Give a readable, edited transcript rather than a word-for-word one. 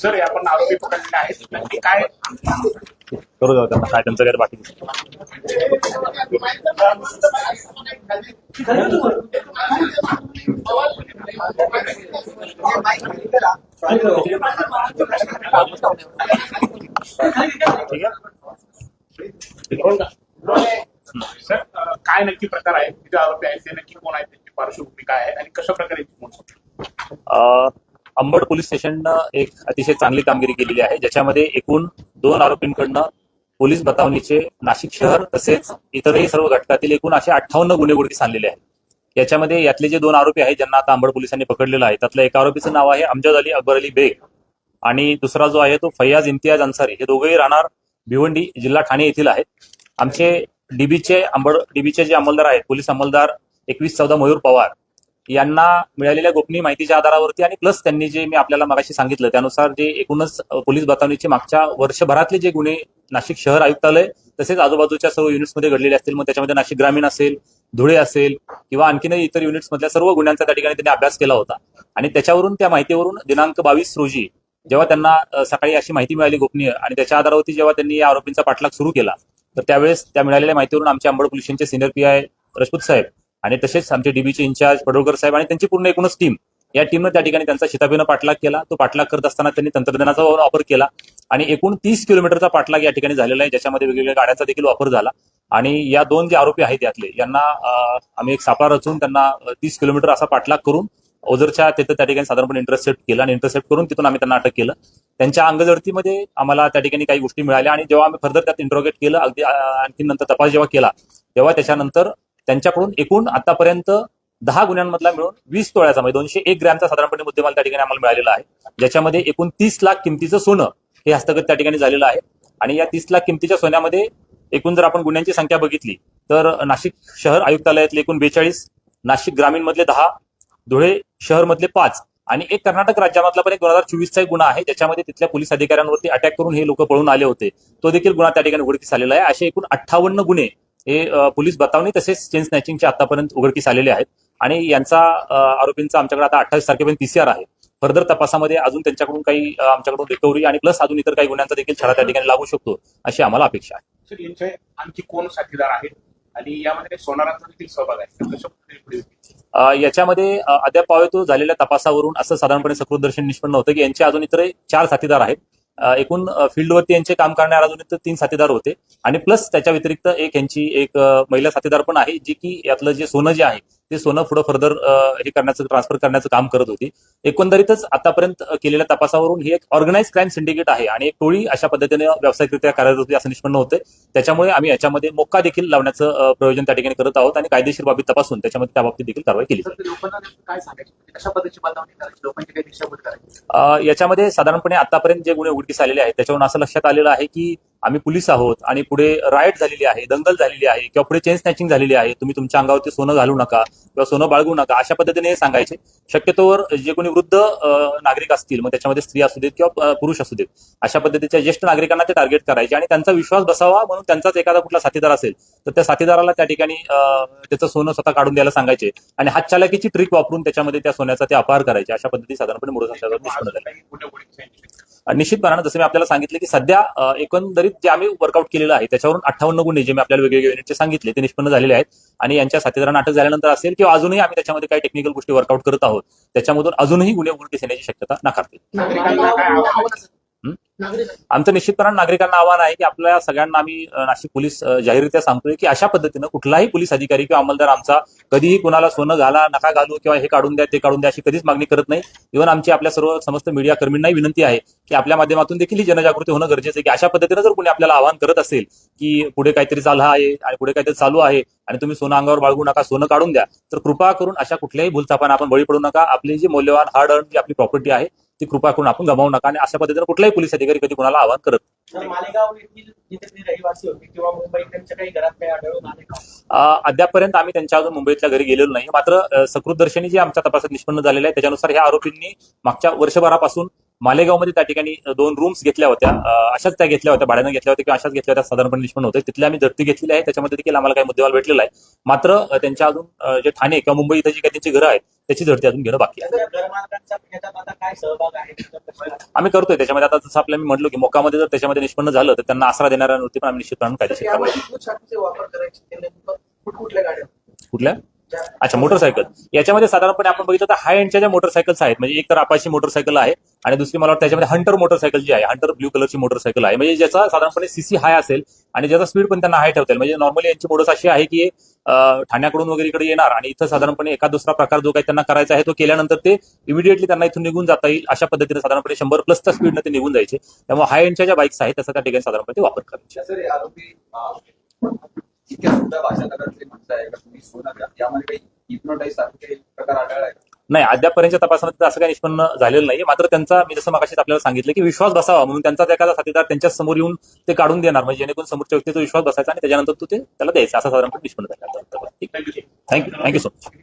Sir आपण आरोपी पकडलेले आहेत नक्की काय करू जाऊ त्यांना काय त्यांचं काय बाकी ठीक आहे. सर काय नक्की प्रकार आहे तिथे आरोपी आहेत ते नक्की कोण आहेत त्यांची पार्श्वभूमी काय आहे आणि कशा प्रकारे अंबड पोलीस स्टेशननं एक अतिशय चांगली कामगिरी केलेली आहे, ज्याच्यामध्ये एकूण 2 आरोपींकडनं पोलीस बतावणीचे नाशिक शहर तसेच इतरही सर्व घटकातील एकूण असे 58 गुन्हे उघडकीस आणलेले आहेत. याच्यामध्ये यातले जे 2 आरोपी आहेत ज्यांना आता अंबड पोलिसांनी पकडलेलं आहे, त्यातलं एका आरोपीचं नाव आहे अमजद अली अकबर अली बेग आणि दुसरा जो आहे तो फैयाज इम्तियाज अन्सारी. हे दोघेही राहणार भिवंडी, जिल्हा ठाणे येथील आहेत. आमचे डीबीचे जे अंमलदार आहेत, पोलीस अंमलदार 2114 मयूर पवार यांना मिळालेल्या गोपनीय माहितीच्या आधारावरती आणि प्लस त्यांनी जे मी आपल्याला मगाशी सांगितलं त्यानुसार जे एकूणच पोलीस बतावणीचे मागच्या वर्षभरातले जे गुन्हे नाशिक शहर आयुक्तालय तसेच आजूबाजूच्या सर्व युनिट्समध्ये घडलेले असतील, मग त्याच्यामध्ये नाशिक ग्रामीण असेल, धुळे असेल किंवा आणखीनही इतर युनिट्समधल्या सर्व गुन्ह्यांचा त्या ठिकाणी त्यांनी अभ्यास केला होता. आणि त्याच्यावरून त्या माहितीवरून दिनांक 22 रोजी जेव्हा त्यांना सकाळी अशी माहिती मिळाली गोपनीय आणि त्याच्या आधारावरती जेव्हा त्यांनी या आरोपींचा पाठलाग सुरू केला, तर त्यावेळेस त्या मिळालेल्या माहितीवरून आमचे अंबड पोलीस स्टेशनचे सिनियर पीआय राजपूत साहेब आणि तसेच आमचे डीबीचे इन्चार्ज पडोळकर साहेब आणि त्यांची पूर्ण एकूणच टीम, या टीमनं त्या ठिकाणी त्यांचा शिताफीनं पाठलाग केला. तो पाठलाग करत असताना त्यांनी तंत्रज्ञानाचा वापर केला आणि एकूण 30 किलोमीटरचा पाठलाग या ठिकाणी झालेला आहे, ज्याच्यामध्ये वेगवेगळ्या गाड्यांचा देखील वापर झाला. आणि या 2 जे आरोपी आहेत यातले यांना आम्ही एक सापळा रचून त्यांना 30 किलोमीटर असा पाठलाग करून ओझरच्या तिथं त्या ठिकाणी साधारणपणे इंटरसेप्ट केला आणि इंटरसेप्ट करून तिथून आम्ही त्यांना अटक केलं. त्यांच्या अंगझडतीमध्ये आम्हाला त्या ठिकाणी काही गोष्टी मिळाल्या आणि जेव्हा आम्ही फर्दर त्यात इंट्रोगेट केलं, अगदी आणखी नंतर तपास जेव्हा केला तेव्हा त्याच्यानंतर त्यांच्याकडून एकूण आतापर्यंत 10 गुन्ह्यांमधला मिळून 20 तोळ्याचा म्हणजे 201 ग्रॅमचा साधारणपणे मुद्देमाल त्या ठिकाणी आम्हाला मिळालेला आहे, ज्याच्यामध्ये एकूण 30 लाख किमतीचं सोनं हे हस्तगत त्या ठिकाणी झालेलं आहे. आणि या 30 लाख किमतीच्या सोन्यामध्ये एकूण जर आपण गुन्ह्यांची संख्या बघितली तर नाशिक शहर आयुक्तालयातले एकूण 42, नाशिक ग्रामीण मधले 10, धुळे शहर मधले 5 आणि एक कर्नाटक राज्यामधला पण एक 2024चा एक गुन्हा आहे, ज्याच्यामध्ये तिथल्या पोलीस अधिकाऱ्यांवरती अटॅक करून हे लोक पळून आले होते, तो देखील गुन्हा त्या ठिकाणी उघडकीस आलेला आहे. असे एकूण 58 गुन्हे हे पोलीस बतावणी तसेच चेन स्नॅचिंगचे आतापर्यंत उघडकीस आलेले आहेत. आणि यांचा आरोपींचा आमच्याकडे आता 28 तारखेपर्यंत PCR आहे. फर्दर तपासामध्ये अजून त्यांच्याकडून काही आमच्याकडून रिकव्हरी आणि प्लस अजून इतर काही गुन्ह्यांचा देखील छडा त्या ठिकाणी लागू शकतो अशी आम्हाला अपेक्षा आहे. सर यांचे आणखी कोण साथीदार आहेत आणि यामध्ये सोनारांचा देखील सहभाग आहे, कशा प्रकारे याच्यामध्ये अद्याप पावेतो झालेल्या तपासावरून असं साधारणपणे सकृतदर्शन निष्पन्न होतं की यांचे अजून इतर 4 साथीदार आहेत. एकूण फील्डवरती यांचे काम करणारे अजून इतर 3 साथीदार होते आणि प्लस त्याच्या व्यतिरिक्त एक महिला साथीदार पण आहे, जी की यातलं जे सोनं जे आहे ते सोनं पुढे फर्दर हे करण्याचं ट्रान्सफर करण्याचं काम करत होती. एकंदरीतच आतापर्यंत केलेल्या तपासावरून ही एक ऑर्गनाइज क्राईम सिंडिकेट आहे आणि एक टोळी अशा पद्धतीने व्यावसायिकरित्या कार्यरत होती असं निष्पन्न होतं. त्याच्यामुळे आम्ही याच्यामध्ये मोक्का देखील लावण्याचं प्रयोजन त्या ठिकाणी करत आहोत आणि कायदेशीर बाबी तपासून त्याच्यामध्ये त्या बाबतीत देखील कारवाई केली जाईल. याच्यामध्ये साधारणपणे आतापर्यंत जे गुन्हे उघडकीस आलेले आहेत त्याच्यावरून असं लक्षात आलेलं आहे की आम्ही पोलीस आहोत आणि पुढे रायट झालेली आहे, दंगल झालेली आहे किंवा पुढे चेन स्नॅचिंग झालेली आहे, तुम्ही तुमच्या अंगावरती सोनं घालू नका किंवा सोनं बाळगू नका अशा पद्धतीने हे सांगायचे. शक्यतोवर जे कोणी वृद्ध नागरिक असतील, मग त्याच्यामध्ये स्त्री असू देत किंवा पुरुष असू देत, अशा पद्धतीच्या ज्येष्ठ नागरिकांना ते टार्गेट करायचे आणि त्यांचा विश्वास बसावा म्हणून त्यांचाच एखादा कुठला साथीदार असेल तर त्या साथीदाराला त्या ठिकाणी त्याचं सोनं स्वतः काढून द्यायला सांगायचे आणि हातचालाकीची ट्रिक वापरून त्याच्यामध्ये त्या सोन्याचा ते अपहार करायचे. अशा पद्धती साधारणपणे मूळ निष्पन्न झाले. निश्चितपणानं जसं मी आपल्याला सांगितलं की सध्या एकंदरीत जे आम्ही वर्कआउट केलेलं आहे त्याच्यावरून 58 गुन्हे जे मी आपल्याला वेगवेगळ्या युनिटचे सांगितले ते निष्पन्न झालेले आहेत आणि यांच्या साथीदारांना अटक झाल्यानंतर असेल किंवा अजूनही आम्ही त्याच्यामध्ये काही टेक्निकल गोष्टी वर्कआउट करत आहोत, त्याच्यामधून अजूनही गुन्हे उघडकीस येण्याची शक्यता नाकारते. आमचं निश्चितपणे नागरिकांना आव्हान आहे की आपल्या सगळ्यांना आम्ही नाशिक पोलीस जाहीररित्या सांगतोय की अशा पद्धतीनं कुठलाही पोलीस अधिकारी किंवा अंमलदार आमचा कधीही कुणाला सोनं घाला नका घालू किंवा हे काढून द्या ते काढून द्या अशी कधीच मागणी करत नाही. इव्हन आमची आपल्या सर्व समस्त मीडिया कर्मींनाही विनंती आहे की आपल्या माध्यमातून देखील ही जनजागृती होणं गरजेचं आहे की अशा पद्धतीनं जर कोणी आपल्याला आवाहन करत असेल की पुढे काहीतरी चालू आहे आणि पुढे काहीतरी चालू आहे आणि तुम्ही सोनं अंगावर बाळगू नका, सोनं काढून द्या, तर कृपा करून अशा कुठल्याही भूलथापांना आपण बळी पडू नका. आपली जी मौल्यवान हार्ड अर्न जी आपली प्रॉपर्टी आहे ती कृपा करून आपण गमावू नका आणि अशा पद्धतीने कुठलाही पोलीस अधिकारी कधी कुणाला आवाहन करत. मालेगाव येथील जिथे ते रहिवासी होते किंवा मुंबईत त्यांच्या काही घरात काही आढळून आले का? अद्यापर्यंत आम्ही त्यांच्या अजून मुंबईतल्या घरी गेलेलो नाही. मात्र सकृतदर्शनी जे आमच्या तपासात निष्पन्न झालेलं आहे त्याच्यानुसार ह्या आरोपींनी मागच्या वर्षभरापासून मालेगावमध्ये त्या ठिकाणी 2 रूम्स घेतल्या होत्या, अशाच त्या घेतल्या होत्या, भाड्यानं घेतल्या होत्या किंवा अशाच घेतल्या होत्या, साधारणपणे निष्पन्न होते. तिथल्या आम्ही झडती घेतलेली आहे, त्याच्यामध्ये देखील आम्हाला काही मुद्देमाल भेटलेला आहे. मात्र त्यांच्या अजून जे ठाणे किंवा मुंबई इथं जी काही त्यांची घरं आहेत त्याची झडती अजून घेणं बाकी आहे. त्याच्या घरमालकांचा याच्यात आता काय सहभाग आहे त्याच्या प्रश्नाला? आम्ही करतोय त्याच्यामध्ये. आता जसं आपल्याला मी म्हटलो की मोकामध्ये जर त्याच्यामध्ये निष्पन्न झालं तर त्यांना आसरा देणाऱ्यांवरती पण आम्ही निश्चितपणे कायदेशीर कारवाई यामध्ये कुठल्या शाखेचे वापर करायचे ते नेमकं कुठकुठल्या गाड्या कुठल्या अच्छा मोटरसायकल. याच्यामध्ये साधारणपणे आपण बघितलं तर हाय एंडच्या ज्या मोटरसायकल्स आहेत, म्हणजे एक तर अपाची मोटरसायकल आहे आणि दुसरी मला वाटतं त्याच्यामध्ये हंटर मोटरसायकल जी आहे, हंटर ब्ल्यू कलरची मोटरसायकल आहे, म्हणजे ज्याचा साधारणपणे सीसी हाय असेल आणि ज्याचा स्पीड पण त्यांना हाय ठेवता येईल. म्हणजे नॉर्मली यांची मोडस अशी आहे की ठाण्याकडून वगैरे इकडे येणार आणि इथं साधारणपणे एका दुसरा प्रकार जो काही त्यांना करायचा आहे तो केल्यानंतर ते इमिडिएटली त्यांना इथून निघून जाता येईल अशा पद्धतीने साधारणपणे 100+ स्पीडनं ते निघून जायचे. त्यामुळे हाय एंडच्या ज्या बाईक्स आहेत त्याचा त्या ठिकाणी साधारणपणे ते वापर करायचे. सर आरोपी इतक्या सुद्धा भाषा नगरातले माणसं आहे का तुम्ही सोना यामध्ये काही हिप्नोटाईज सारखे काही प्रकार आढळला आहे? नाही, अद्यापपर्यंतच्या तपासामध्ये असं काही निष्पन्न झालेलं नाही. मात्र त्यांचा मी जसं मगाशीच आपल्याला सांगितलं की विश्वास बसावा म्हणून त्यांचा एखादा साथीदार त्यांच्या समोर येऊन ते काढून देणार, म्हणजे जेणेकरून समोरच्या व्यक्तीचा विश्वास बसायचा आणि त्याच्यानंतर तो ते त्याला द्यायचा, असं साधारणपणे निष्पन्न झालं. थँक्यू. Thank you so much.